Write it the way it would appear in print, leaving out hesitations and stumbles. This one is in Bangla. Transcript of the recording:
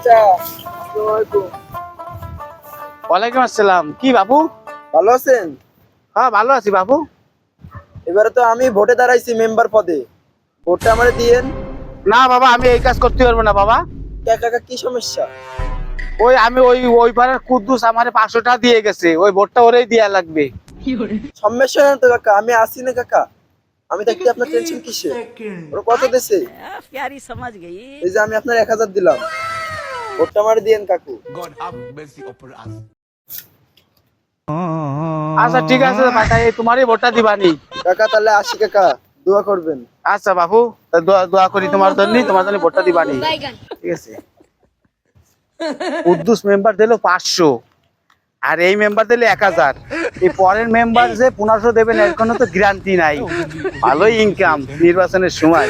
চাচা, আসসালামু আলাইকুম। ওয়ালাইকুম আসসালাম। কি বাবু? ভালো আছেন? হ্যাঁ ভালো আছি বাবু। এবারে তো আমি ভোটে দাঁড়াইছি মেম্বার পদে, ভোটটা আমারে দিয়েন। না বাবা, আমি এই কাজ করতে পারবো না বাবা। কে কাকা, কি সমস্যা? ওই আমি ওই পাড়ার কুদ্দুস আমারে 500 টাকা দিয়ে গেছে, ওই ভোটটা ওরেই দেয়া লাগবে। সমস্যা না তো কাকা, আমি আসি না কাকা। আমি থাকতে আপনার টেনশন কিসে? ওরা কত দিছে? प्यारी समझ गई। এই যে আমি আপনার 1000 দিলাম, ভোটটা আমারে দিয়েন কাকু। God have mercy upon us. আচ্ছা ঠিক আছে ভাই, তোমারই ভোটটা দিবানি। কাকা তাহলে আসি কাকা, দোয়া করবেন। আচ্ছা বাবু, তা দোয়া করি তোমার জন্য ভোটটা দিবানি। ঠিক আছে। কুদ্দুস মেম্বার দিল 500, আর এই মেম্বার দিলে 1000। এই পরের মেম্বার যে 1500 দেবেন এর কোনো তো গ্যারান্টি নাই। ভালোই ইনকাম নির্বাচনের সময়।